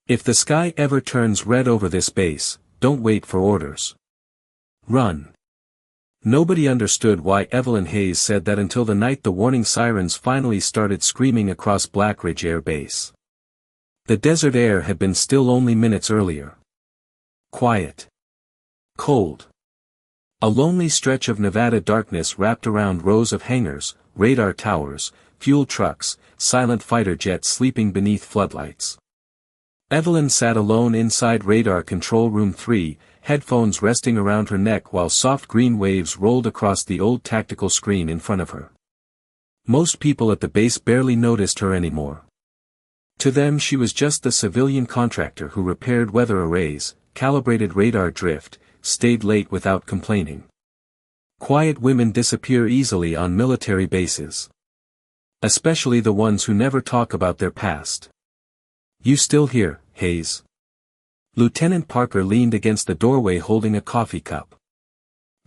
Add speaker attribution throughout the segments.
Speaker 1: If the sky ever turns red over this base, don't wait for orders. Run. Nobody understood why Evelyn Hayes said that until the night the warning sirens finally started screaming across Black Ridge Air Base. The desert air had been still only minutes earlier. Quiet. Cold. A lonely stretch of Nevada darkness wrapped around rows of hangars, radar towers, fuel trucks, silent fighter jets sleeping beneath floodlights. Evelyn sat alone inside Radar Control Room 3, headphones resting around her neck while soft green waves rolled across the old tactical screen in front of her. Most people at the base barely noticed her anymore. To them she was just the civilian contractor who repaired weather arrays, calibrated radar drift, stayed late without complaining. Quiet women disappear easily on military bases. Especially the ones who never talk about their past. You still here, Hayes? Lieutenant Parker leaned against the doorway holding a coffee cup.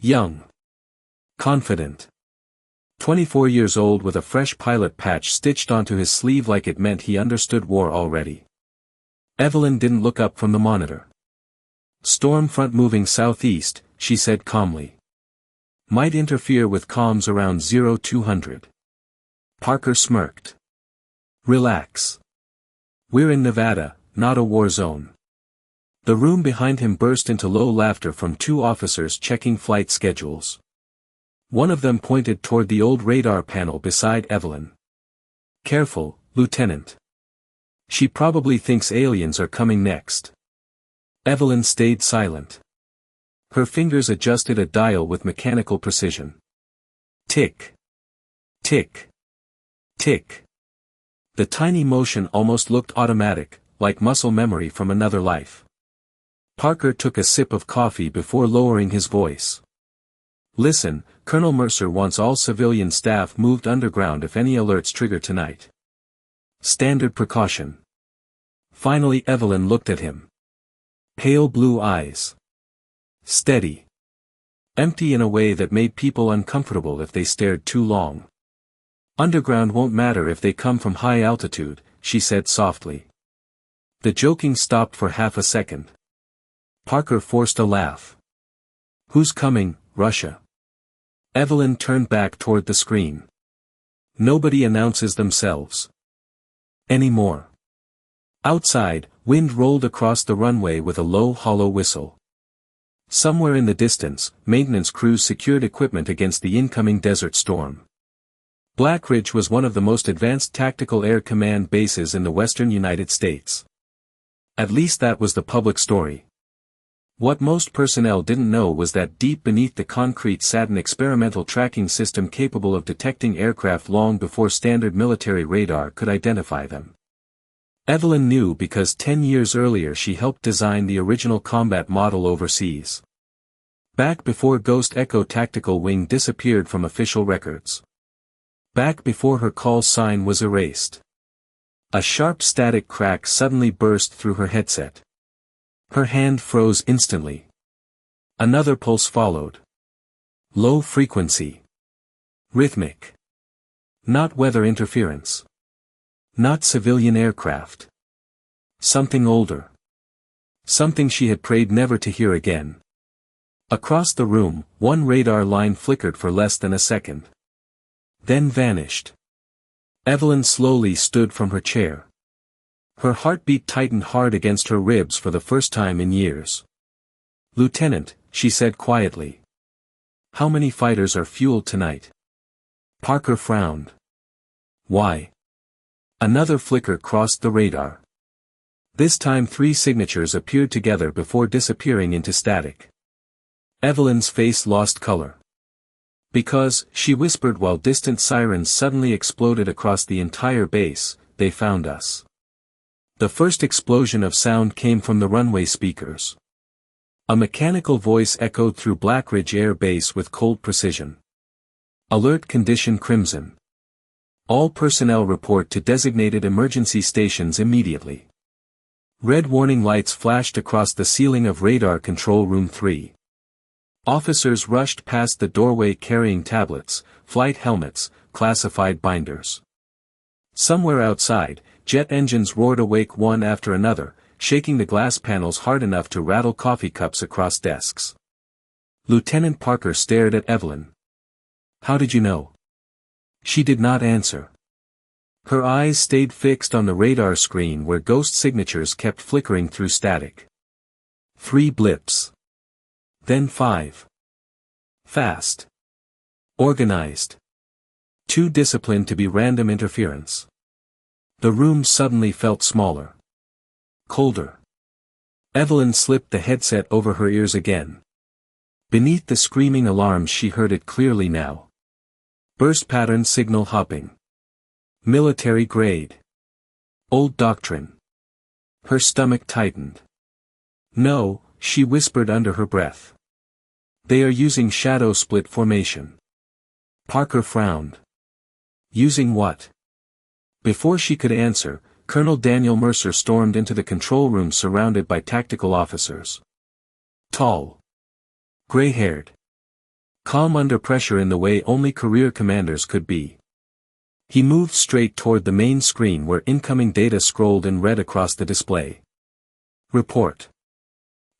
Speaker 1: Young. Confident. 24 years old with a fresh pilot patch stitched onto his sleeve like it meant he understood war already. Evelyn didn't look up from the monitor. Storm front moving southeast, she said calmly. Might interfere with comms around 0200. Parker smirked. Relax. We're in Nevada, not a war zone. The room behind him burst into low laughter from two officers checking flight schedules. One of them pointed toward the old radar panel beside Evelyn. Careful, Lieutenant. She probably thinks aliens are coming next. Evelyn stayed silent. Her fingers adjusted a dial with mechanical precision. Tick. Tick. Tick. The tiny motion almost looked automatic, like muscle memory from another life. Parker took a sip of coffee before lowering his voice. Listen, Colonel Mercer wants all civilian staff moved underground if any alerts trigger tonight. Standard precaution. Finally Evelyn looked at him. Pale blue eyes. Steady. Empty in a way that made people uncomfortable if they stared too long. Underground won't matter if they come from high altitude, she said softly. The joking stopped for half a second. Parker forced a laugh. Who's coming, Russia? Evelyn turned back toward the screen. Nobody announces themselves. Anymore. Outside, wind rolled across the runway with a low hollow whistle. Somewhere in the distance, maintenance crews secured equipment against the incoming desert storm. Black Ridge was one of the most advanced tactical air command bases in the western United States. At least that was the public story. What most personnel didn't know was that deep beneath the concrete sat an experimental tracking system capable of detecting aircraft long before standard military radar could identify them. Evelyn knew because 10 years earlier she helped design the original combat model overseas. Back before Ghost Echo Tactical Wing disappeared from official records. Back before her call sign was erased. A sharp static crack suddenly burst through her headset. Her hand froze instantly. Another pulse followed. Low frequency. Rhythmic. Not weather interference. Not civilian aircraft. Something older. Something she had prayed never to hear again. Across the room, one radar line flickered for less than a second. Then vanished. Evelyn slowly stood from her chair. Her heartbeat tightened hard against her ribs for the first time in years. Lieutenant, she said quietly. How many fighters are fueled tonight? Parker frowned. Why? Another flicker crossed the radar. This time 3 signatures appeared together before disappearing into static. Evelyn's face lost color. Because, she whispered while distant sirens suddenly exploded across the entire base, they found us. The first explosion of sound came from the runway speakers. A mechanical voice echoed through Black Ridge Air Base with cold precision. Alert condition crimson. All personnel report to designated emergency stations immediately. Red warning lights flashed across the ceiling of Radar Control Room 3. Officers rushed past the doorway carrying tablets, flight helmets, classified binders. Somewhere outside, jet engines roared awake one after another, shaking the glass panels hard enough to rattle coffee cups across desks. Lieutenant Parker stared at Evelyn. "How did you know?" She did not answer. Her eyes stayed fixed on the radar screen where ghost signatures kept flickering through static. 3 blips. Then 5. Fast. Organized. Too disciplined to be random interference. The room suddenly felt smaller. Colder. Evelyn slipped the headset over her ears again. Beneath the screaming alarms she heard it clearly now. Burst pattern signal hopping. Military grade. Old doctrine. Her stomach tightened. "No," she whispered under her breath. "They are using shadow split formation." Parker frowned. "Using what?" Before she could answer, Colonel Daniel Mercer stormed into the control room surrounded by tactical officers. Tall. Gray-haired. Calm under pressure in the way only career commanders could be. He moved straight toward the main screen where incoming data scrolled in red across the display. Report.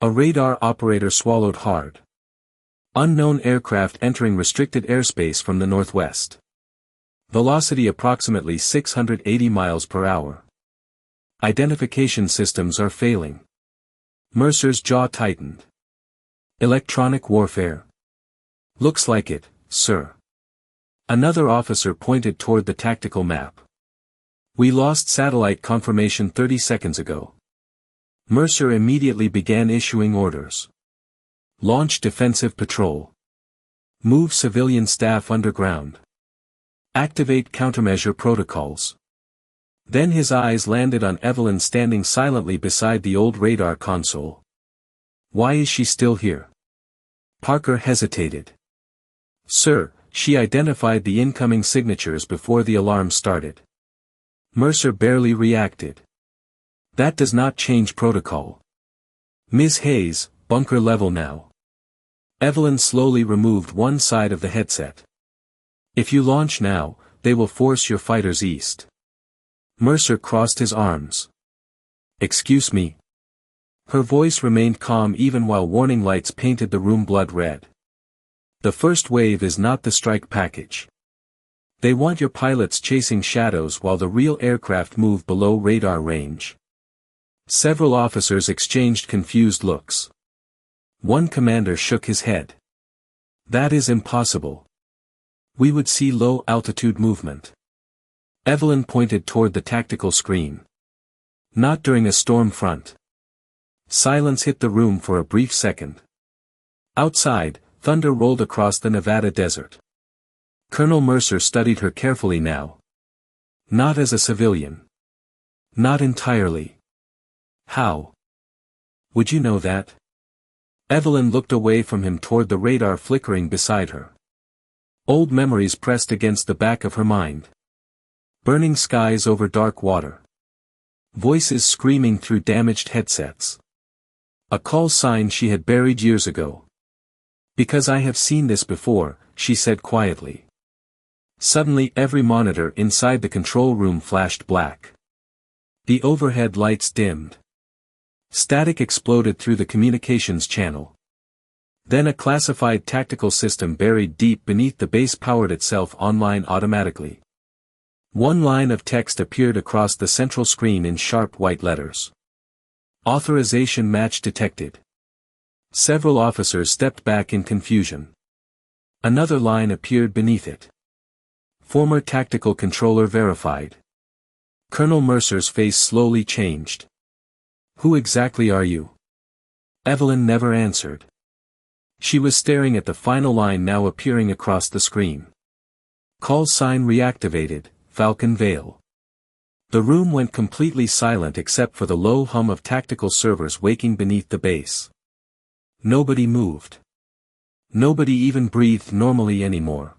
Speaker 1: A radar operator swallowed hard. Unknown aircraft entering restricted airspace from the northwest. Velocity approximately 680 miles per hour. Identification systems are failing. Mercer's jaw tightened. Electronic warfare. Looks like it, sir. Another officer pointed toward the tactical map. We lost satellite confirmation 30 seconds ago. Mercer immediately began issuing orders. Launch defensive patrol. Move civilian staff underground. Activate countermeasure protocols. Then his eyes landed on Evelyn standing silently beside the old radar console. Why is she still here? Parker hesitated. Sir, she identified the incoming signatures before the alarm started. Mercer barely reacted. That does not change protocol. Ms. Hayes, bunker level now. Evelyn slowly removed one side of the headset. If you launch now, they will force your fighters east. Mercer crossed his arms. Excuse me. Her voice remained calm even while warning lights painted the room blood red. The first wave is not the strike package. They want your pilots chasing shadows while the real aircraft move below radar range. Several officers exchanged confused looks. One commander shook his head. That is impossible. We would see low-altitude movement. Evelyn pointed toward the tactical screen. Not during a storm front. Silence hit the room for a brief second. Outside, thunder rolled across the Nevada desert. Colonel Mercer studied her carefully now. Not as a civilian. Not entirely. How? Would you know that? Evelyn looked away from him toward the radar flickering beside her. Old memories pressed against the back of her mind. Burning skies over dark water. Voices screaming through damaged headsets. A call sign she had buried years ago. Because I have seen this before, she said quietly. Suddenly every monitor inside the control room flashed black. The overhead lights dimmed. Static exploded through the communications channel. Then a classified tactical system buried deep beneath the base powered itself online automatically. One line of text appeared across the central screen in sharp white letters. Authorization match detected. Several officers stepped back in confusion. Another line appeared beneath it. Former tactical controller verified. Colonel Mercer's face slowly changed. Who exactly are you? Evelyn never answered. She was staring at the final line now appearing across the screen. Call sign reactivated, Falcon Veil. The room went completely silent except for the low hum of tactical servers waking beneath the base. Nobody moved. Nobody even breathed normally anymore.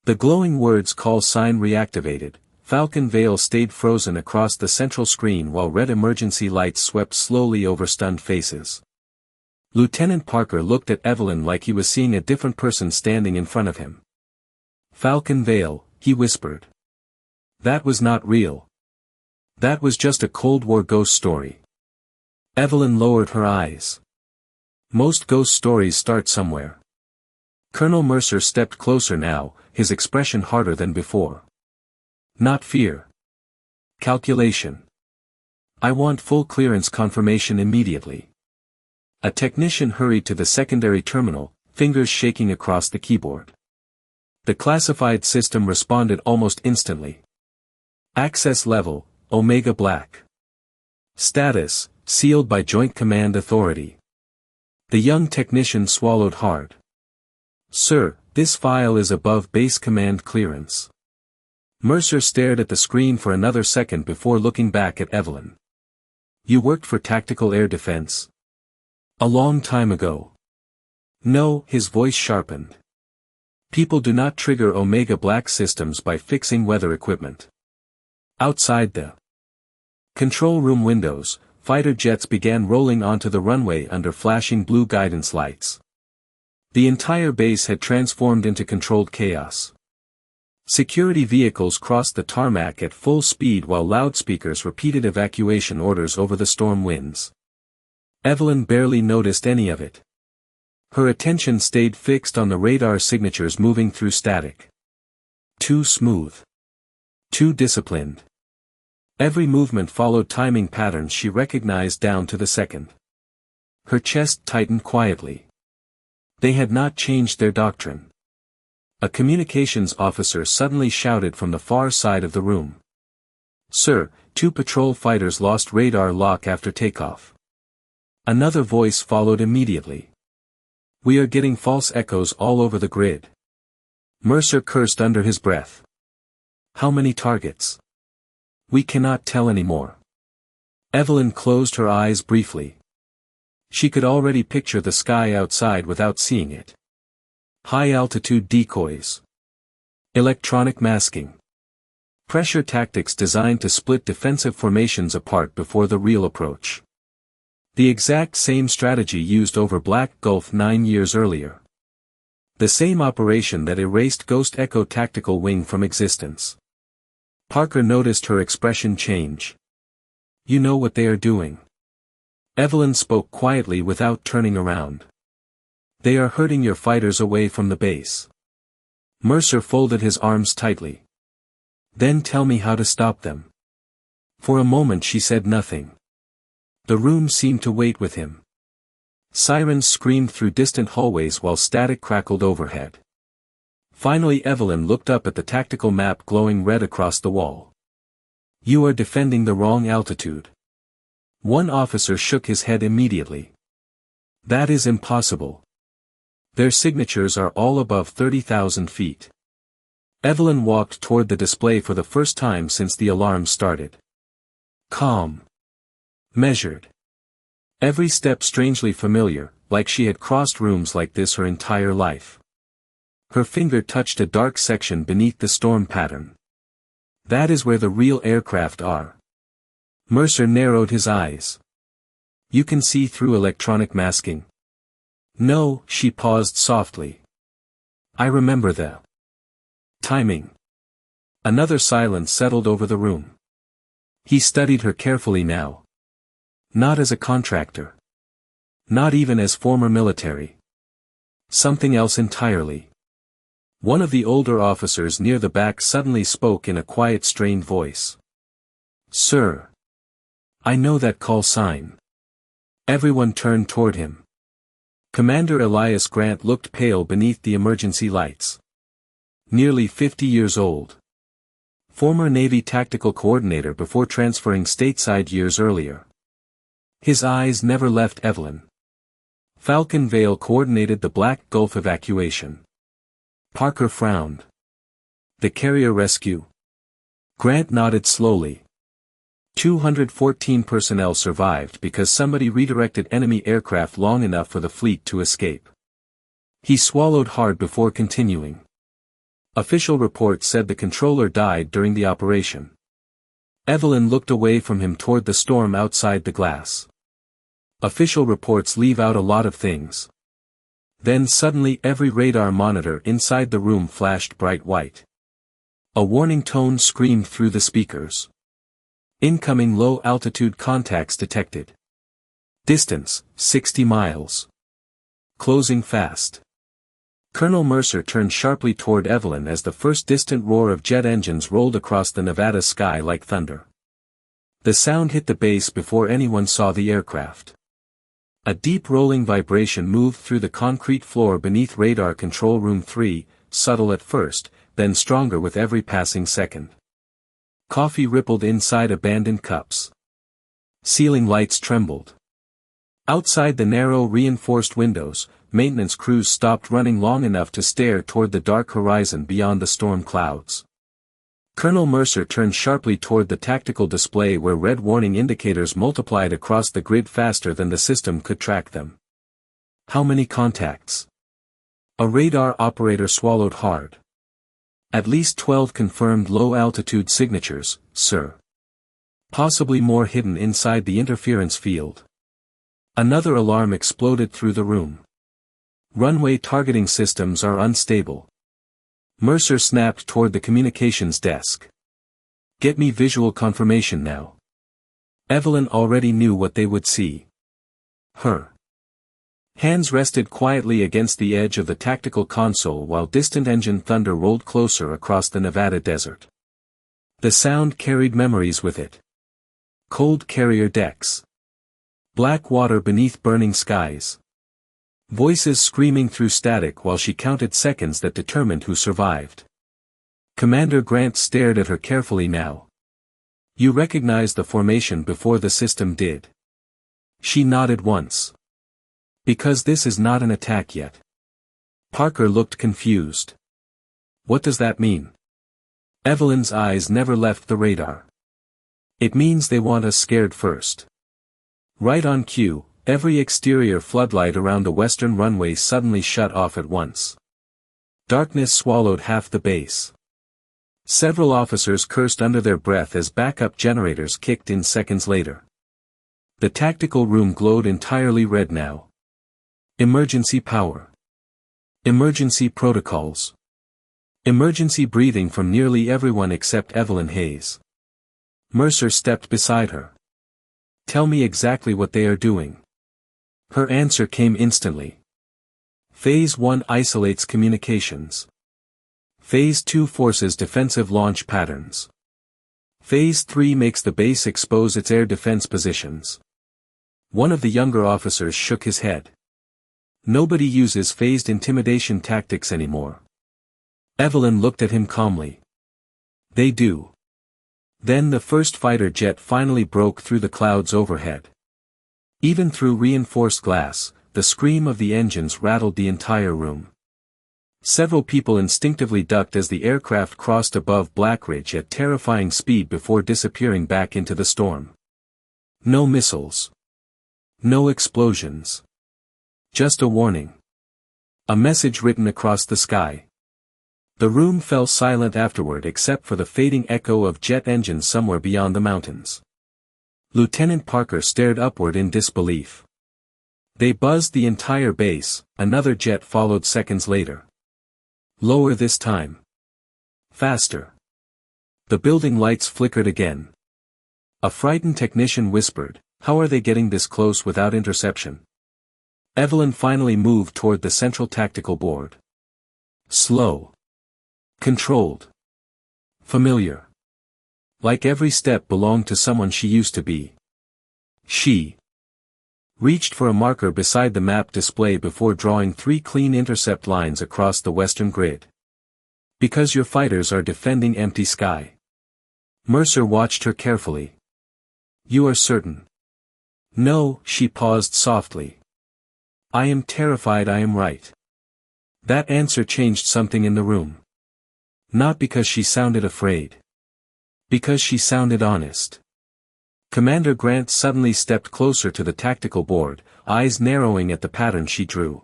Speaker 1: The glowing words call sign reactivated, Falcon Veil stayed frozen across the central screen while red emergency lights swept slowly over stunned faces. Lieutenant Parker looked at Evelyn like he was seeing a different person standing in front of him. Falcon Veil, he whispered. That was not real. That was just a Cold War ghost story. Evelyn lowered her eyes. Most ghost stories start somewhere. Colonel Mercer stepped closer now, his expression harder than before. Not fear. Calculation. I want full clearance confirmation immediately. A technician hurried to the secondary terminal, fingers shaking across the keyboard. The classified system responded almost instantly. Access level, Omega Black. Status, sealed by Joint Command Authority. The young technician swallowed hard. Sir, this file is above base command clearance. Mercer stared at the screen for another second before looking back at Evelyn. You worked for Tactical Air Defense? A long time ago. No, his voice sharpened. People do not trigger Omega Black systems by fixing weather equipment. Outside the control room windows, fighter jets began rolling onto the runway under flashing blue guidance lights. The entire base had transformed into controlled chaos. Security vehicles crossed the tarmac at full speed while loudspeakers repeated evacuation orders over the storm winds. Evelyn barely noticed any of it. Her attention stayed fixed on the radar signatures moving through static. Too smooth. Too disciplined. Every movement followed timing patterns she recognized down to the second. Her chest tightened quietly. They had not changed their doctrine. A communications officer suddenly shouted from the far side of the room. Sir, 2 patrol fighters lost radar lock after takeoff. Another voice followed immediately. We are getting false echoes all over the grid. Mercer cursed under his breath. How many targets? We cannot tell anymore. Evelyn closed her eyes briefly. She could already picture the sky outside without seeing it. High-altitude decoys. Electronic masking. Pressure tactics designed to split defensive formations apart before the real approach. The exact same strategy used over Black Gulf 9 years earlier. The same operation that erased Ghost Echo Tactical Wing from existence. Parker noticed her expression change. You know what they are doing. Evelyn spoke quietly without turning around. They are herding your fighters away from the base. Mercer folded his arms tightly. Then tell me how to stop them. For a moment she said nothing. The room seemed to wait with him. Sirens screamed through distant hallways while static crackled overhead. Finally Evelyn looked up at the tactical map glowing red across the wall. You are defending the wrong altitude. One officer shook his head immediately. That is impossible. Their signatures are all above 30,000 feet. Evelyn walked toward the display for the first time since the alarm started. Calm. Measured. Every step strangely familiar, like she had crossed rooms like this her entire life. Her finger touched a dark section beneath the storm pattern. That is where the real aircraft are. Mercer narrowed his eyes. You can see through electronic masking. No, she paused softly. I remember the timing. Another silence settled over the room. He studied her carefully now. Not as a contractor. Not even as former military. Something else entirely. One of the older officers near the back suddenly spoke in a quiet strained voice. Sir. I know that call sign. Everyone turned toward him. Commander Elias Grant looked pale beneath the emergency lights. Nearly 50 years old. Former Navy tactical coordinator before transferring stateside years earlier. His eyes never left Evelyn. Falcon Veil coordinated the Black Gulf evacuation. Parker frowned. The carrier rescue? Grant nodded slowly. 214 personnel survived because somebody redirected enemy aircraft long enough for the fleet to escape. He swallowed hard before continuing. Official reports said the controller died during the operation. Evelyn looked away from him toward the storm outside the glass. Official reports leave out a lot of things. Then suddenly every radar monitor inside the room flashed bright white. A warning tone screamed through the speakers. Incoming low-altitude contacts detected. Distance, 60 miles. Closing fast. Colonel Mercer turned sharply toward Evelyn as the first distant roar of jet engines rolled across the Nevada sky like thunder. The sound hit the base before anyone saw the aircraft. A deep rolling vibration moved through the concrete floor beneath Radar Control Room 3, subtle at first, then stronger with every passing second. Coffee rippled inside abandoned cups. Ceiling lights trembled. Outside the narrow reinforced windows, maintenance crews stopped running long enough to stare toward the dark horizon beyond the storm clouds. Colonel Mercer turned sharply toward the tactical display where red warning indicators multiplied across the grid faster than the system could track them. How many contacts? A radar operator swallowed hard. At least 12 confirmed low-altitude signatures, sir. Possibly more hidden inside the interference field. Another alarm exploded through the room. Runway targeting systems are unstable. Mercer snapped toward the communications desk. Get me visual confirmation now. Evelyn already knew what they would see. Her hands rested quietly against the edge of the tactical console while distant engine thunder rolled closer across the Nevada desert. The sound carried memories with it. Cold carrier decks. Black water beneath burning skies. Voices screaming through static while she counted seconds that determined who survived. Commander Grant stared at her carefully now. You recognized the formation before the system did. She nodded once. Because this is not an attack yet. Parker looked confused. What does that mean? Evelyn's eyes never left the radar. It means they want us scared first. Right on cue, every exterior floodlight around the western runway suddenly shut off at once. Darkness swallowed half the base. Several officers cursed under their breath as backup generators kicked in seconds later. The tactical room glowed entirely red now. Emergency power. Emergency protocols. Emergency breathing from nearly everyone except Evelyn Hayes. Mercer stepped beside her. Tell me exactly what they are doing. Her answer came instantly. Phase 1 isolates communications. Phase 2 forces defensive launch patterns. Phase 3 makes the base expose its air defense positions. One of the younger officers shook his head. Nobody uses phased intimidation tactics anymore. Evelyn looked at him calmly. They do. Then the first fighter jet finally broke through the clouds overhead. Even through reinforced glass, the scream of the engines rattled the entire room. Several people instinctively ducked as the aircraft crossed above Blackridge at terrifying speed before disappearing back into the storm. No missiles. No explosions. Just a warning. A message written across the sky. The room fell silent afterward except for the fading echo of jet engines somewhere beyond the mountains. Lieutenant Parker stared upward in disbelief. They buzzed the entire base, another jet followed seconds later. Lower this time. Faster. The building lights flickered again. A frightened technician whispered, "How are they getting this close without interception?" Evelyn finally moved toward the central tactical board. Slow. Controlled. Familiar. Like every step belonged to someone she used to be. She reached for a marker beside the map display before drawing 3 clean intercept lines across the western grid. Because your fighters are defending empty sky. Mercer watched her carefully. You are certain? No, she paused softly. I am terrified I am right. That answer changed something in the room. Not because she sounded afraid. Because she sounded honest. Commander Grant suddenly stepped closer to the tactical board, eyes narrowing at the pattern she drew.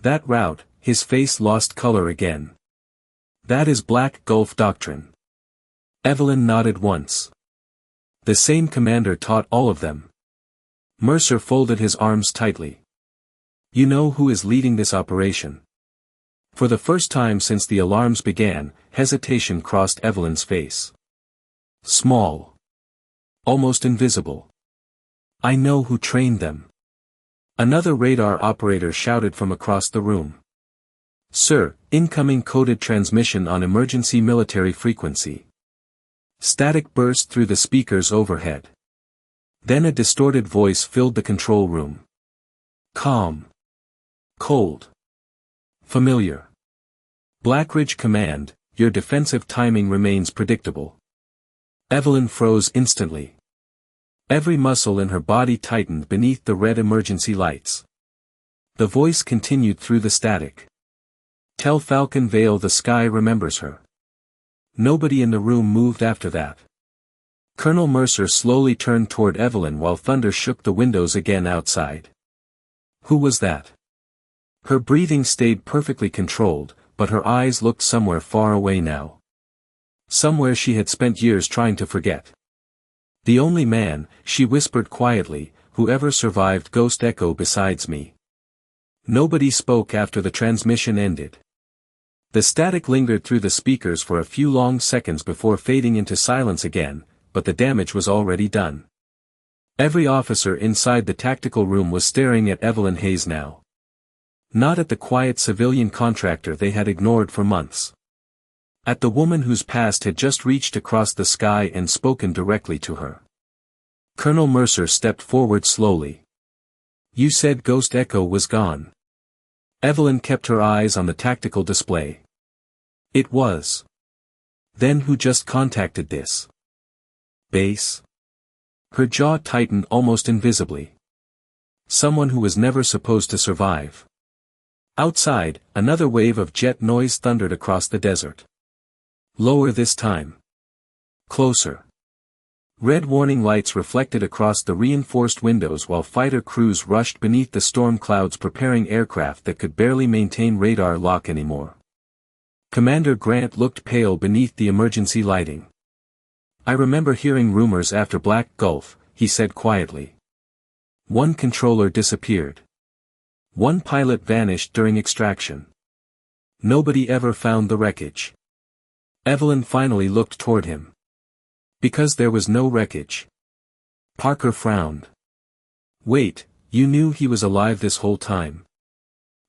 Speaker 1: That route, his face lost color again. That is Black Gulf Doctrine. Evelyn nodded once. The same commander taught all of them. Mercer folded his arms tightly. You know who is leading this operation? For the first time since the alarms began, hesitation crossed Evelyn's face. Small. Almost invisible. I know who trained them. Another radar operator shouted from across the room. Sir, incoming coded transmission on emergency military frequency. Static burst through the speakers overhead. Then a distorted voice filled the control room. Calm. Cold. Familiar. Blackridge Command, your defensive timing remains predictable. Evelyn froze instantly. Every muscle in her body tightened beneath the red emergency lights. The voice continued through the static. Tell Falcon Veil the sky remembers her. Nobody in the room moved after that. Colonel Mercer slowly turned toward Evelyn while thunder shook the windows again outside. Who was that? Her breathing stayed perfectly controlled, but her eyes looked somewhere far away now. Somewhere she had spent years trying to forget. The only man, she whispered quietly, who ever survived Ghost Echo besides me. Nobody spoke after the transmission ended. The static lingered through the speakers for a few long seconds before fading into silence again, but the damage was already done. Every officer inside the tactical room was staring at Evelyn Hayes now. Not at the quiet civilian contractor they had ignored for months. At the woman whose past had just reached across the sky and spoken directly to her. Colonel Mercer stepped forward slowly. You said Ghost Echo was gone. Evelyn kept her eyes on the tactical display. It was. Then who just contacted this base? Her jaw tightened almost invisibly. Someone who was never supposed to survive. Outside, another wave of jet noise thundered across the desert. Lower this time. Closer. Red warning lights reflected across the reinforced windows while fighter crews rushed beneath the storm clouds preparing aircraft that could barely maintain radar lock anymore. Commander Grant looked pale beneath the emergency lighting. I remember hearing rumors after Black Gulf, he said quietly. One controller disappeared. One pilot vanished during extraction. Nobody ever found the wreckage. Evelyn finally looked toward him. Because there was no wreckage. Parker frowned. Wait, you knew he was alive this whole time?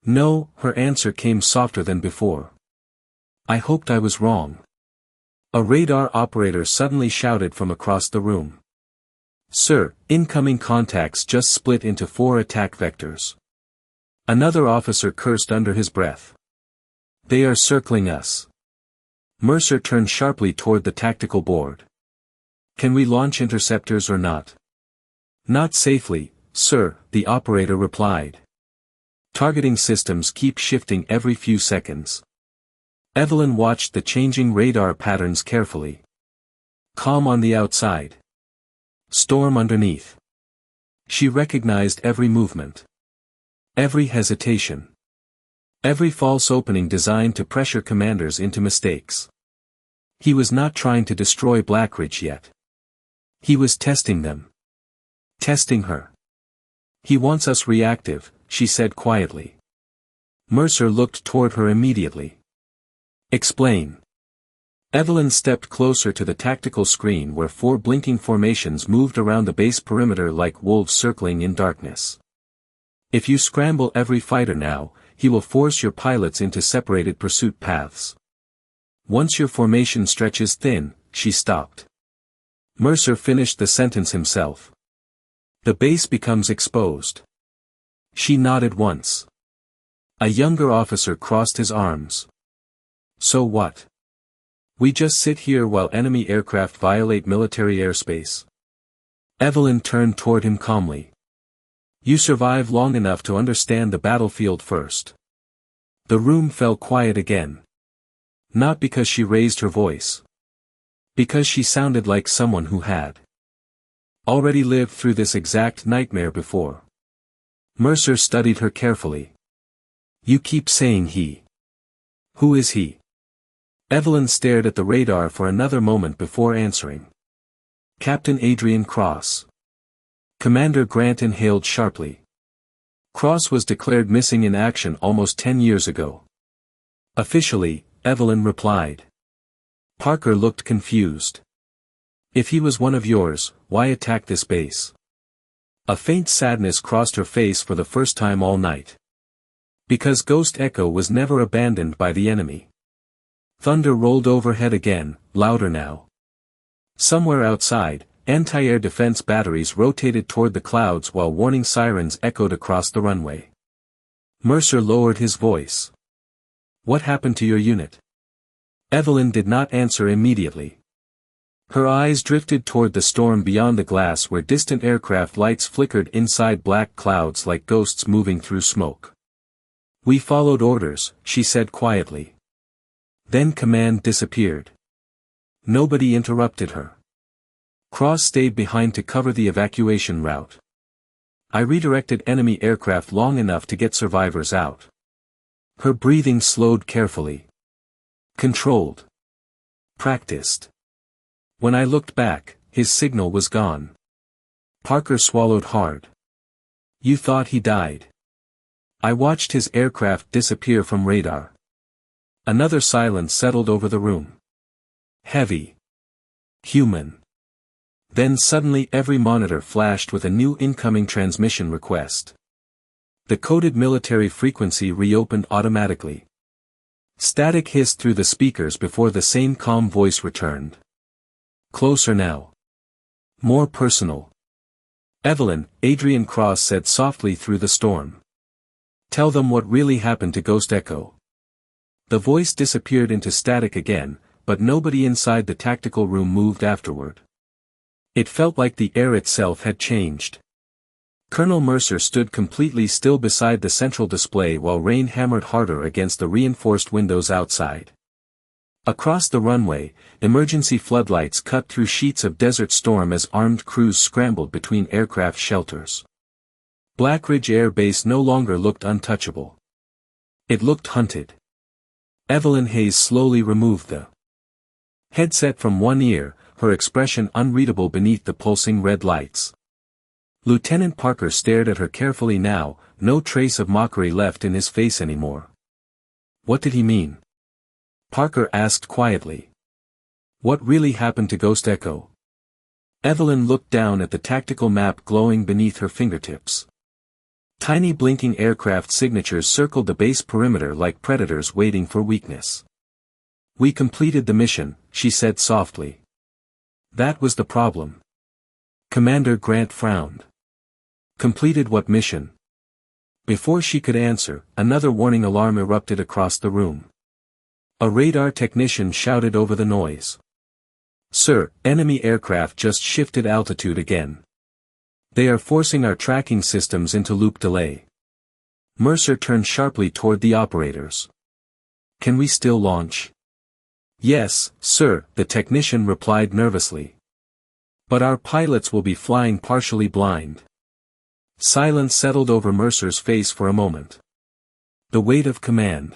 Speaker 1: No, her answer came softer than before. I hoped I was wrong. A radar operator suddenly shouted from across the room. Sir, incoming contacts just split into 4 attack vectors. Another officer cursed under his breath. They are circling us. Mercer turned sharply toward the tactical board. Can we launch interceptors or not? Not safely, sir, the operator replied. Targeting systems keep shifting every few seconds. Evelyn watched the changing radar patterns carefully. Calm on the outside. Storm underneath. She recognized every movement. Every hesitation. Every false opening designed to pressure commanders into mistakes. He was not trying to destroy Blackridge yet. He was testing them. Testing her. He wants us reactive, she said quietly. Mercer looked toward her immediately. Explain. Evelyn stepped closer to the tactical screen where 4 blinking formations moved around the base perimeter like wolves circling in darkness. If you scramble every fighter now, he will force your pilots into separated pursuit paths. Once your formation stretches thin, she stopped. Mercer finished the sentence himself. The base becomes exposed. She nodded once. A younger officer crossed his arms. So what? We just sit here while enemy aircraft violate military airspace. Evelyn turned toward him calmly. You survive long enough to understand the battlefield first. The room fell quiet again. Not because she raised her voice. Because she sounded like someone who had already lived through this exact nightmare before. Mercer studied her carefully. You keep saying he. Who is he? Evelyn stared at the radar for another moment before answering. Captain Adrian Cross. Commander Grant inhaled sharply. Cross was declared missing in action almost 10 years ago. Officially, Evelyn replied. Parker looked confused. If he was one of yours, why attack this base? A faint sadness crossed her face for the first time all night. Because Ghost Echo was never abandoned by the enemy. Thunder rolled overhead again, louder now. Somewhere outside, anti-air defense batteries rotated toward the clouds while warning sirens echoed across the runway. Mercer lowered his voice. "What happened to your unit?" Evelyn did not answer immediately. Her eyes drifted toward the storm beyond the glass where distant aircraft lights flickered inside black clouds like ghosts moving through smoke. "We followed orders," she said quietly. Then command disappeared. Nobody interrupted her. Cross stayed behind to cover the evacuation route. I redirected enemy aircraft long enough to get survivors out. Her breathing slowed carefully. Controlled. Practiced. When I looked back, his signal was gone. Parker swallowed hard. "You thought he died?" I watched his aircraft disappear from radar. Another silence settled over the room. Heavy. Human. Then suddenly every monitor flashed with a new incoming transmission request. The coded military frequency reopened automatically. Static hissed through the speakers before the same calm voice returned. "Closer now. More personal." "Evelyn," Adrian Cross said softly through the storm. "Tell them what really happened to Ghost Echo." The voice disappeared into static again, but nobody inside the tactical room moved afterward. It felt like the air itself had changed. Colonel Mercer stood completely still beside the central display while rain hammered harder against the reinforced windows outside. Across the runway, emergency floodlights cut through sheets of desert storm as armed crews scrambled between aircraft shelters. Black Ridge Air Base no longer looked untouchable. It looked hunted. Evelyn Hayes slowly removed the headset from one ear, her expression unreadable beneath the pulsing red lights. Lieutenant Parker stared at her carefully now, no trace of mockery left in his face anymore. "What did he mean?" Parker asked quietly. "What really happened to Ghost Echo?" Evelyn looked down at the tactical map glowing beneath her fingertips. Tiny blinking aircraft signatures circled the base perimeter like predators waiting for weakness. "We completed the mission," she said softly. "That was the problem." Commander Grant frowned. "Completed what mission?" Before she could answer, another warning alarm erupted across the room. A radar technician shouted over the noise. "Sir, enemy aircraft just shifted altitude again. They are forcing our tracking systems into loop delay." Mercer turned sharply toward the operators. "Can we still launch?" "Yes, sir," the technician replied nervously. "But our pilots will be flying partially blind." Silence settled over Mercer's face for a moment. The weight of command.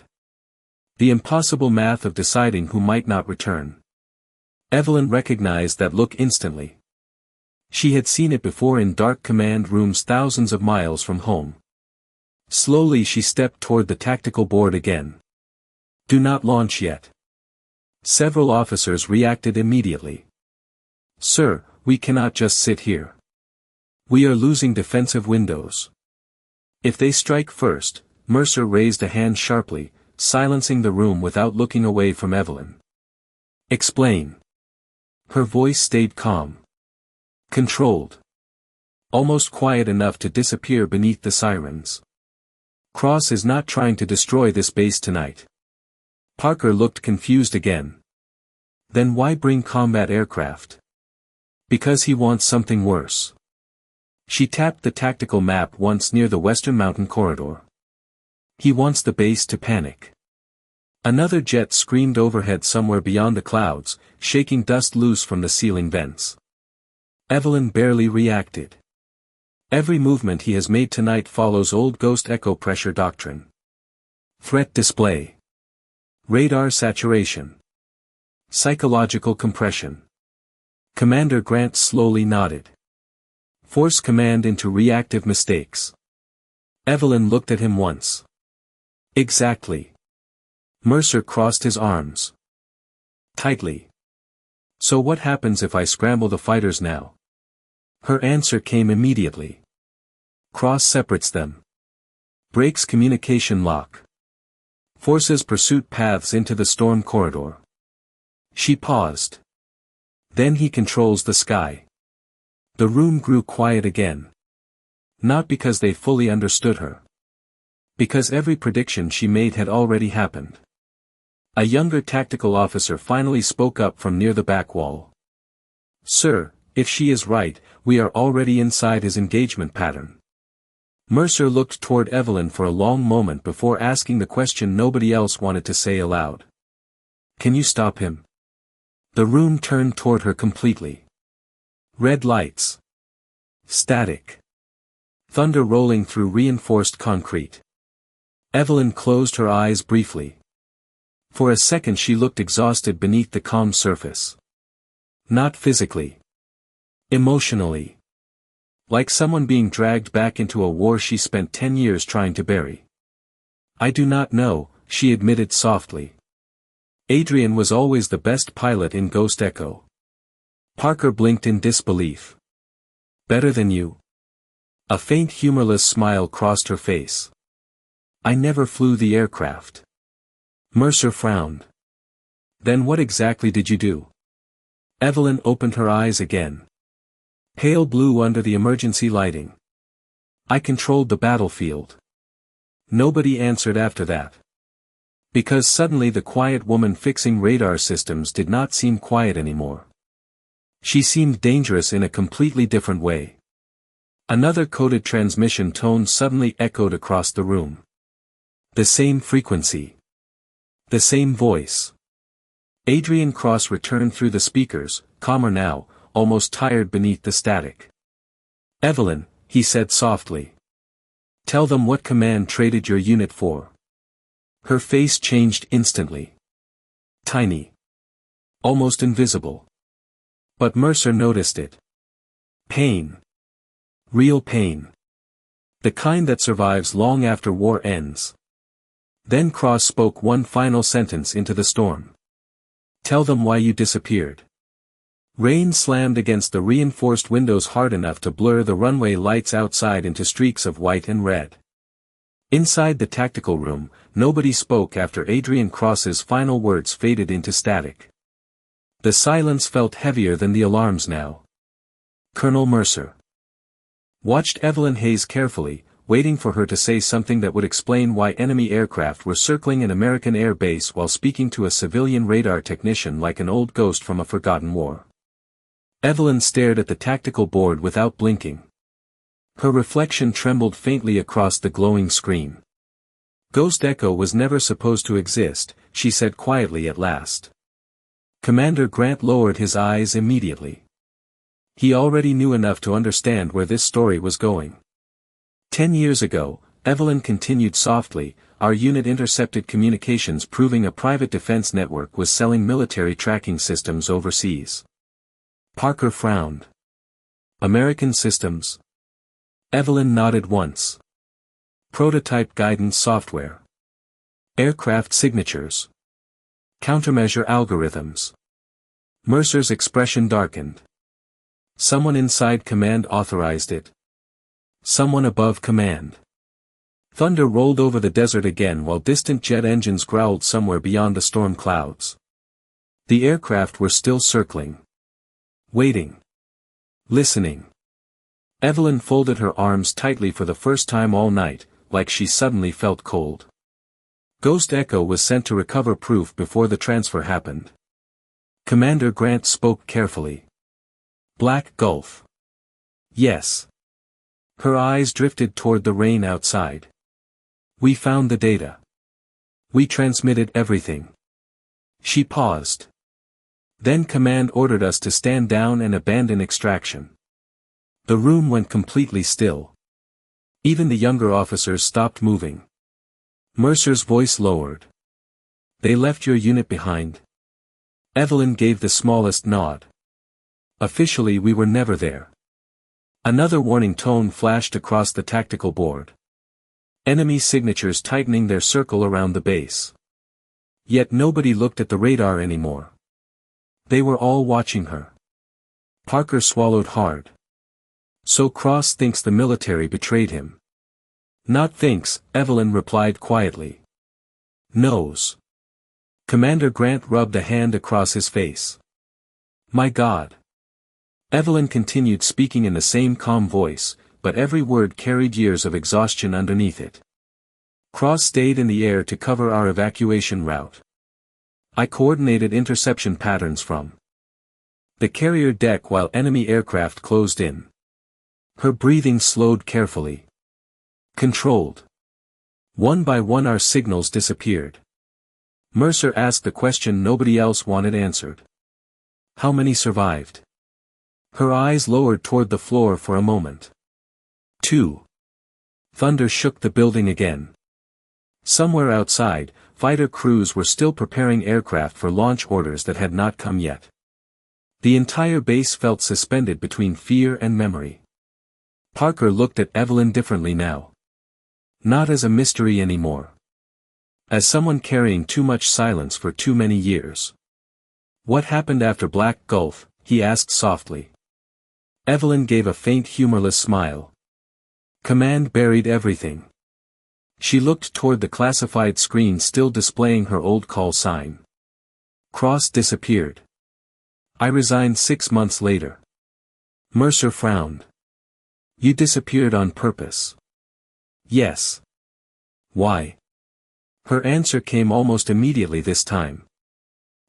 Speaker 1: The impossible math of deciding who might not return. Evelyn recognized that look instantly. She had seen it before in dark command rooms thousands of miles from home. Slowly she stepped toward the tactical board again. "Do not launch yet." Several officers reacted immediately. "Sir, we cannot just sit here. We are losing defensive windows." "If they strike first," Mercer raised a hand sharply, silencing the room without looking away from Evelyn. "Explain." Her voice stayed calm. Controlled. Almost quiet enough to disappear beneath the sirens. "Cross is not trying to destroy this base tonight." Parker looked confused again. "Then why bring combat aircraft?" "Because he wants something worse." She tapped the tactical map once near the western mountain corridor. "He wants the base to panic." Another jet screamed overhead somewhere beyond the clouds, shaking dust loose from the ceiling vents. Evelyn barely reacted. Every movement he has made tonight follows old Ghost Echo pressure doctrine. Threat display. Radar saturation. Psychological compression. Commander Grant slowly nodded. Force command into reactive mistakes. Evelyn looked at him once. Exactly. Mercer crossed his arms. Tightly. "So what happens if I scramble the fighters now?" Her answer came immediately. Cross separates them. Breaks communication lock. Forces pursuit paths into the storm corridor. She paused. Then he controls the sky. The room grew quiet again. Not because they fully understood her. Because every prediction she made had already happened. A younger tactical officer finally spoke up from near the back wall. "Sir, if she is right, we are already inside his engagement pattern." Mercer looked toward Evelyn for a long moment before asking the question nobody else wanted to say aloud. "Can you stop him?" The room turned toward her completely. Red lights. Static. Thunder rolling through reinforced concrete. Evelyn closed her eyes briefly. For a second she looked exhausted beneath the calm surface. Not physically. Emotionally. Like someone being dragged back into a war she spent 10 years trying to bury. "I do not know," she admitted softly. "Adrian was always the best pilot in Ghost Echo." Parker blinked in disbelief. "Better than you?" A faint humorless smile crossed her face. "I never flew the aircraft." Mercer frowned. "Then what exactly did you do?" Evelyn opened her eyes again. Pale blue under the emergency lighting. "I controlled the battlefield." Nobody answered after that. Because suddenly the quiet woman fixing radar systems did not seem quiet anymore. She seemed dangerous in a completely different way. Another coded transmission tone suddenly echoed across the room. The same frequency. The same voice. Adrian Cross returned through the speakers, calmer now, almost tired beneath the static. "Evelyn," he said softly. "Tell them what command traded your unit for." Her face changed instantly. Tiny. Almost invisible. But Mercer noticed it. Pain. Real pain. The kind that survives long after war ends. Then Cross spoke one final sentence into the storm. "Tell them why you disappeared." Rain slammed against the reinforced windows hard enough to blur the runway lights outside into streaks of white and red. Inside the tactical room, nobody spoke after Adrian Cross's final words faded into static. The silence felt heavier than the alarms now. Colonel Mercer watched Evelyn Hayes carefully, waiting for her to say something that would explain why enemy aircraft were circling an American air base while speaking to a civilian radar technician like an old ghost from a forgotten war. Evelyn stared at the tactical board without blinking. Her reflection trembled faintly across the glowing screen. "Ghost Echo was never supposed to exist," she said quietly at last. Commander Grant lowered his eyes immediately. He already knew enough to understand where this story was going. 10 years ago, Evelyn continued softly, our unit intercepted communications proving a private defense network was selling military tracking systems overseas. Parker frowned. American systems? Evelyn nodded once. Prototype guidance software. Aircraft signatures. Countermeasure algorithms. Mercer's expression darkened. Someone inside command authorized it. Someone above command. Thunder rolled over the desert again while distant jet engines growled somewhere beyond the storm clouds. The aircraft were still circling. Waiting. Listening. Evelyn folded her arms tightly for the first time all night, like she suddenly felt cold. Ghost Echo was sent to recover proof before the transfer happened. Commander Grant spoke carefully. Black Gulf. Yes. Her eyes drifted toward the rain outside. We found the data. We transmitted everything. She paused. Then command ordered us to stand down and abandon extraction. The room went completely still. Even the younger officers stopped moving. Mercer's voice lowered. They left your unit behind? Evelyn gave the smallest nod. Officially we were never there. Another warning tone flashed across the tactical board. Enemy signatures tightening their circle around the base. Yet nobody looked at the radar anymore. They were all watching her. Parker swallowed hard. So Cross thinks the military betrayed him. Not thinks, Evelyn replied quietly. Knows. Commander Grant rubbed a hand across his face. My God. Evelyn continued speaking in the same calm voice, but every word carried years of exhaustion underneath it. Cross stayed in the air to cover our evacuation route. I coordinated interception patterns from the carrier deck while enemy aircraft closed in. Her breathing slowed carefully. Controlled. One by one our signals disappeared. Mercer asked the question nobody else wanted answered. How many survived? Her eyes lowered toward the floor for a moment. 2. Thunder shook the building again. Somewhere outside, fighter crews were still preparing aircraft for launch orders that had not come yet. The entire base felt suspended between fear and memory. Parker looked at Evelyn differently now. Not as a mystery anymore. As someone carrying too much silence for too many years. What happened after Black Gulf? He asked softly. Evelyn gave a faint humorless smile. Command buried everything. She looked toward the classified screen still displaying her old call sign. Cross disappeared. I resigned 6 months later. Mercer frowned. You disappeared on purpose. Yes. Why? Her answer came almost immediately this time.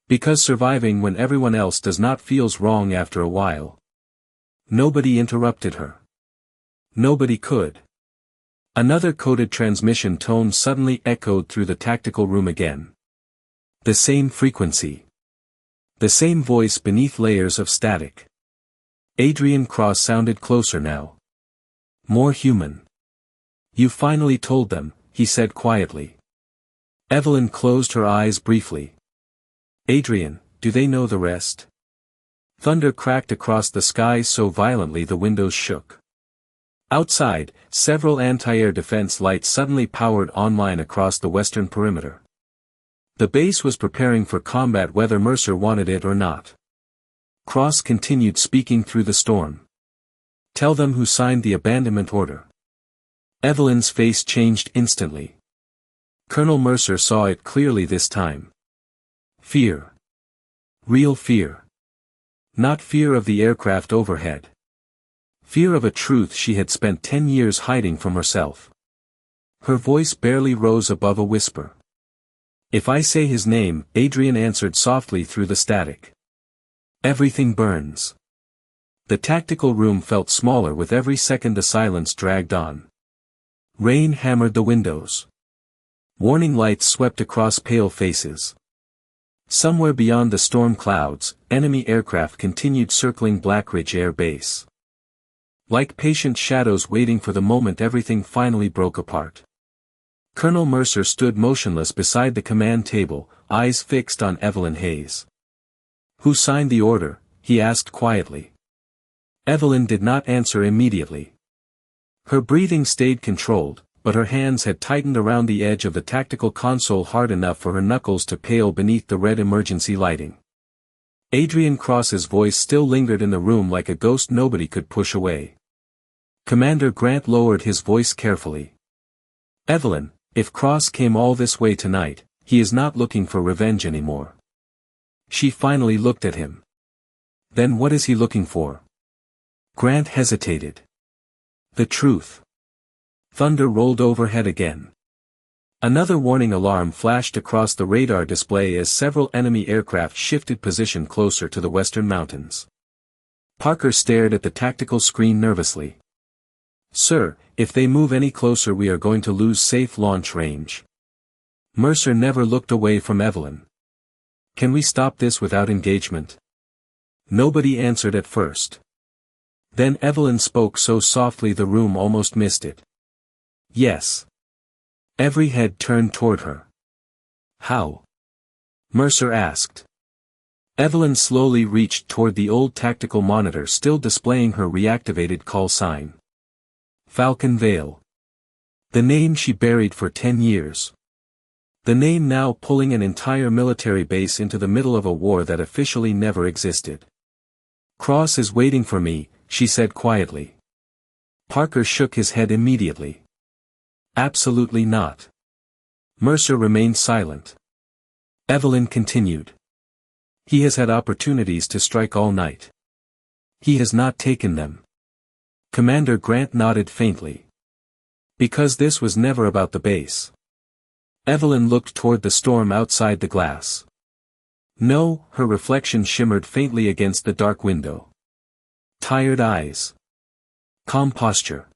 Speaker 1: Because surviving when everyone else does not feels wrong after a while. Nobody interrupted her. Nobody could. Another coded transmission tone suddenly echoed through the tactical room again. The same frequency. The same voice beneath layers of static. Adrian Cross sounded closer now. More human. You finally told them, he said quietly. Evelyn closed her eyes briefly. Adrian, do they know the rest? Thunder cracked across the sky so violently the windows shook. Outside, several anti-air defense lights suddenly powered online across the western perimeter. The base was preparing for combat whether Mercer wanted it or not. Cross continued speaking through the storm. Tell them who signed the abandonment order. Evelyn's face changed instantly. Colonel Mercer saw it clearly this time. Fear. Real fear. Not fear of the aircraft overhead. Fear of a truth she had spent 10 years hiding from herself. Her voice barely rose above a whisper. If I say his name, Adrian answered softly through the static. Everything burns. The tactical room felt smaller with every second the silence dragged on. Rain hammered the windows. Warning lights swept across pale faces. Somewhere beyond the storm clouds, enemy aircraft continued circling Blackridge Air Base. Like patient shadows waiting for the moment everything finally broke apart. Colonel Mercer stood motionless beside the command table, eyes fixed on Evelyn Hayes. Who signed the order? He asked quietly. Evelyn did not answer immediately. Her breathing stayed controlled, but her hands had tightened around the edge of the tactical console hard enough for her knuckles to pale beneath the red emergency lighting. Adrian Cross's voice still lingered in the room like a ghost nobody could push away. Commander Grant lowered his voice carefully. Evelyn, if Cross came all this way tonight, he is not looking for revenge anymore. She finally looked at him. Then what is he looking for? Grant hesitated. The truth. Thunder rolled overhead again. Another warning alarm flashed across the radar display as several enemy aircraft shifted position closer to the western mountains. Parker stared at the tactical screen nervously. Sir, if they move any closer we are going to lose safe launch range. Mercer never looked away from Evelyn. Can we stop this without engagement? Nobody answered at first. Then Evelyn spoke so softly the room almost missed it. Yes. Every head turned toward her. How? Mercer asked. Evelyn slowly reached toward the old tactical monitor still displaying her reactivated call sign. Falcon Veil. The name she buried for 10 years. The name now pulling an entire military base into the middle of a war that officially never existed. Cross is waiting for me, she said quietly. Parker shook his head immediately. Absolutely not. Mercer remained silent. Evelyn continued. He has had opportunities to strike all night. He has not taken them. Commander Grant nodded faintly. Because this was never about the base. Evelyn looked toward the storm outside the glass. No, her reflection shimmered faintly against the dark window. Tired eyes. Calm posture.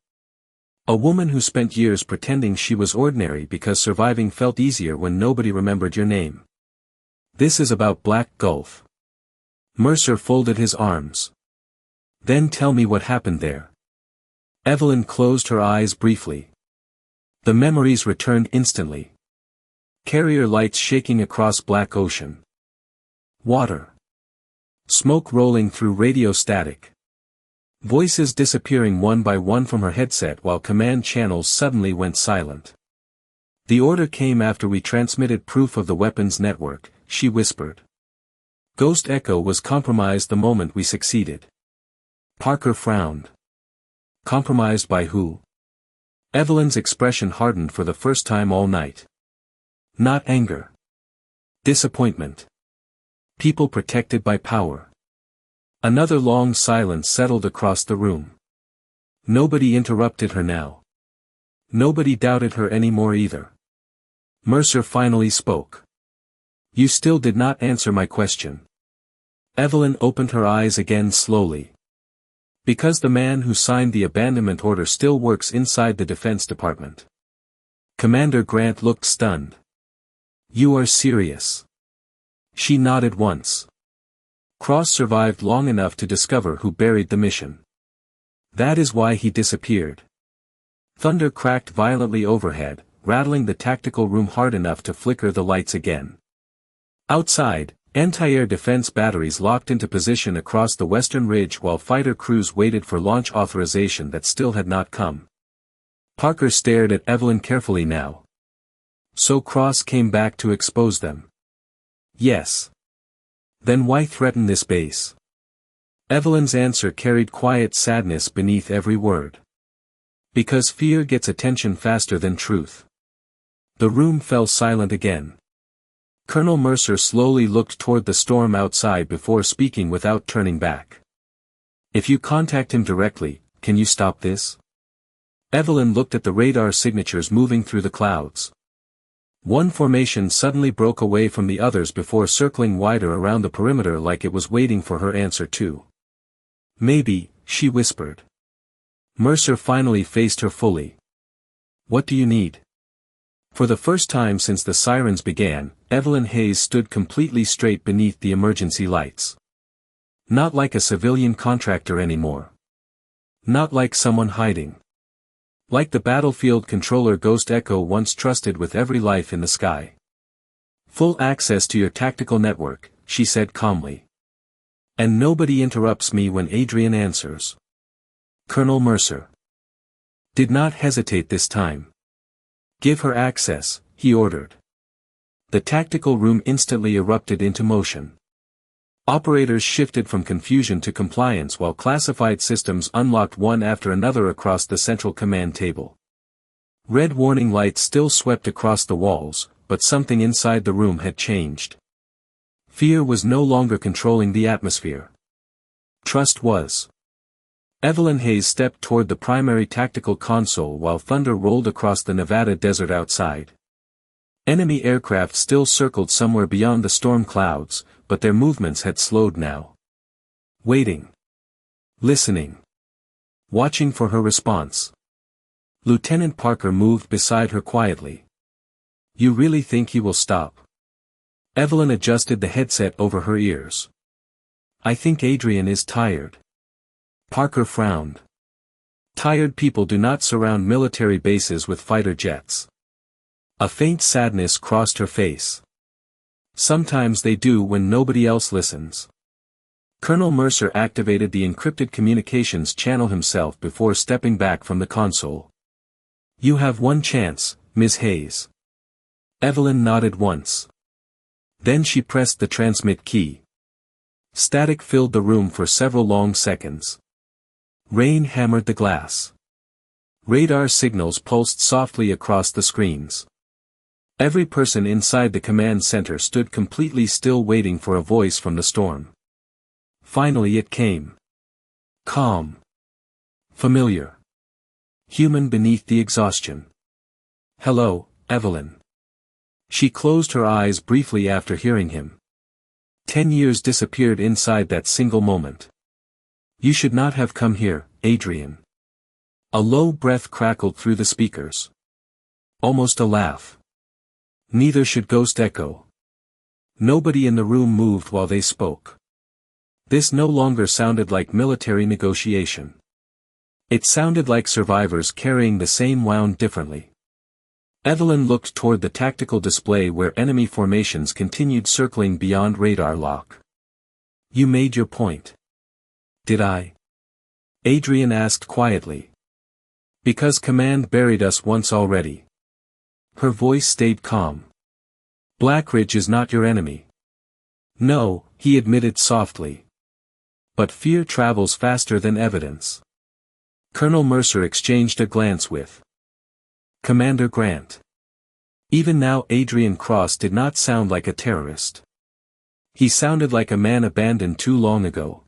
Speaker 1: A woman who spent years pretending she was ordinary because surviving felt easier when nobody remembered your name. This is about Black Gulf. Mercer folded his arms. Then tell me what happened there. Evelyn closed her eyes briefly. The memories returned instantly. Carrier lights shaking across black ocean. Water. Smoke rolling through radio static. Voices disappearing one by one from her headset while command channels suddenly went silent. The order came after we transmitted proof of the weapons network, she whispered. Ghost Echo was compromised the moment we succeeded. Parker frowned. Compromised by who? Evelyn's expression hardened for the first time all night. Not anger. Disappointment. People protected by power. Another long silence settled across the room. Nobody interrupted her now. Nobody doubted her anymore either. Mercer finally spoke. You still did not answer my question. Evelyn opened her eyes again slowly. Because the man who signed the abandonment order still works inside the Defense Department. Commander Grant looked stunned. You are serious. She nodded once. Cross survived long enough to discover who buried the mission. That is why he disappeared. Thunder cracked violently overhead, rattling the tactical room hard enough to flicker the lights again. Outside, anti-air defense batteries locked into position across the western ridge while fighter crews waited for launch authorization that still had not come. Parker stared at Evelyn carefully now. So Cross came back to expose them. Yes. Then why threaten this base? Evelyn's answer carried quiet sadness beneath every word. Because fear gets attention faster than truth. The room fell silent again. Colonel Mercer slowly looked toward the storm outside before speaking without turning back. If you contact him directly, can you stop this? Evelyn looked at the radar signatures moving through the clouds. One formation suddenly broke away from the others before circling wider around the perimeter like it was waiting for her answer too. Maybe, she whispered. Mercer finally faced her fully. What do you need? For the first time since the sirens began, Evelyn Hayes stood completely straight beneath the emergency lights. Not like a civilian contractor anymore. Not like someone hiding. Like the battlefield controller Ghost Echo once trusted with every life in the sky. Full access to your tactical network, she said calmly. And nobody interrupts me when Adrian answers. Colonel Mercer did not hesitate this time. Give her access, he ordered. The tactical room instantly erupted into motion. Operators shifted from confusion to compliance while classified systems unlocked one after another across the central command table. Red warning lights still swept across the walls, but something inside the room had changed. Fear was no longer controlling the atmosphere. Trust was. Evelyn Hayes stepped toward the primary tactical console while thunder rolled across the Nevada desert outside. Enemy aircraft still circled somewhere beyond the storm clouds, but their movements had slowed now. Waiting. Listening. Watching for her response. Lieutenant Parker moved beside her quietly. You really think he will stop? Evelyn adjusted the headset over her ears. I think Adrian is tired. Parker frowned. Tired people do not surround military bases with fighter jets. A faint sadness crossed her face. Sometimes they do when nobody else listens. Colonel Mercer activated the encrypted communications channel himself before stepping back from the console. You have one chance, Ms. Hayes. Evelyn nodded once. Then she pressed the transmit key. Static filled the room for several long seconds. Rain hammered the glass. Radar signals pulsed softly across the screens. Every person inside the command center stood completely still waiting for a voice from the storm. Finally it came. Calm. Familiar. Human beneath the exhaustion. "Hello, Evelyn." She closed her eyes briefly after hearing him. 10 years disappeared inside that single moment. "You should not have come here, Adrian." A low breath crackled through the speakers. Almost a laugh. Neither should Ghost echo. Nobody in the room moved while they spoke. This no longer sounded like military negotiation. It sounded like survivors carrying the same wound differently. Evelyn looked toward the tactical display where enemy formations continued circling beyond radar lock. "You made your point." "Did I?" Adrian asked quietly. "Because command buried us once already." Her voice stayed calm. "Blackridge is not your enemy." "No," he admitted softly. "But fear travels faster than evidence." Colonel Mercer exchanged a glance with Commander Grant. Even now Adrian Cross did not sound like a terrorist. He sounded like a man abandoned too long ago.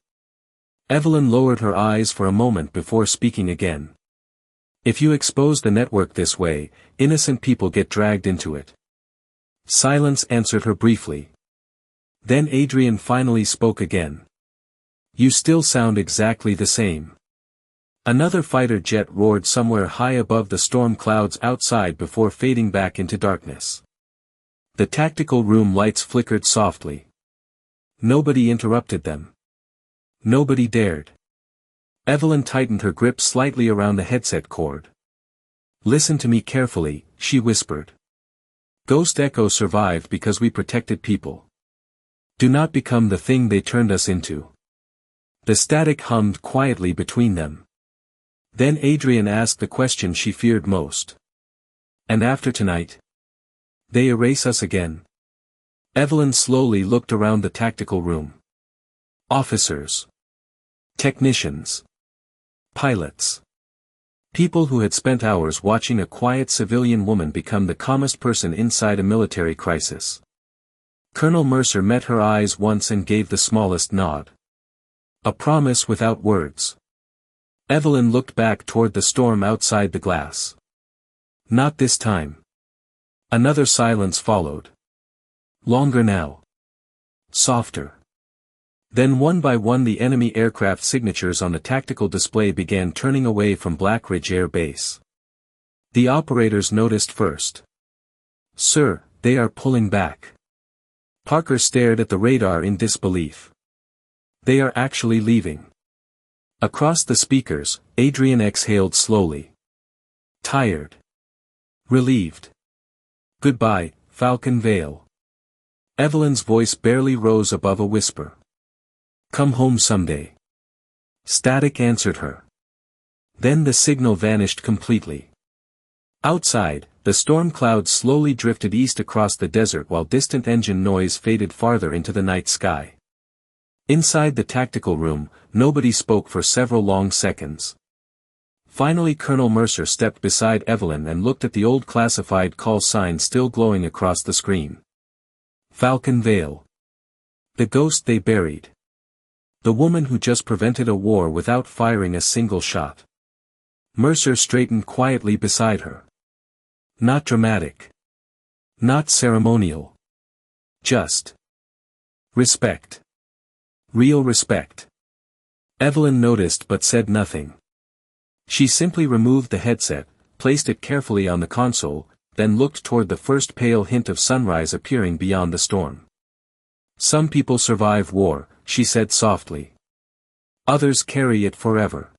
Speaker 1: Evelyn lowered her eyes for a moment before speaking again. "If you expose the network this way, innocent people get dragged into it." Silence answered her briefly. Then Adrian finally spoke again. "You still sound exactly the same." Another fighter jet roared somewhere high above the storm clouds outside before fading back into darkness. The tactical room lights flickered softly. Nobody interrupted them. Nobody dared. Evelyn tightened her grip slightly around the headset cord. "Listen to me carefully," she whispered. "Ghost Echo survived because we protected people. Do not become the thing they turned us into." The static hummed quietly between them. Then Adrian asked the question she feared most. "And after tonight? They erase us again?" Evelyn slowly looked around the tactical room. Officers. Technicians. Pilots. People who had spent hours watching a quiet civilian woman become the calmest person inside a military crisis. Colonel Mercer met her eyes once and gave the smallest nod. A promise without words. Evelyn looked back toward the storm outside the glass. "Not this time." Another silence followed. Longer now. Softer. Then one by one the enemy aircraft signatures on the tactical display began turning away from Blackridge Air Base. The operators noticed first. "Sir, they are pulling back." Parker stared at the radar in disbelief. "They are actually leaving." Across the speakers, Adrian exhaled slowly. Tired. Relieved. "Goodbye, Falcon Veil." Evelyn's voice barely rose above a whisper. "Come home someday." Static answered her. Then the signal vanished completely. Outside, the storm clouds slowly drifted east across the desert while distant engine noise faded farther into the night sky. Inside the tactical room, nobody spoke for several long seconds. Finally Colonel Mercer stepped beside Evelyn and looked at the old classified call sign still glowing across the screen. Falcon Veil. The ghost they buried. The woman who just prevented a war without firing a single shot. Mercer straightened quietly beside her. Not dramatic. Not ceremonial. Just respect. Real respect. Evelyn noticed but said nothing. She simply removed the headset, placed it carefully on the console, then looked toward the first pale hint of sunrise appearing beyond the storm. "Some people survive war," she said softly. "Others carry it forever."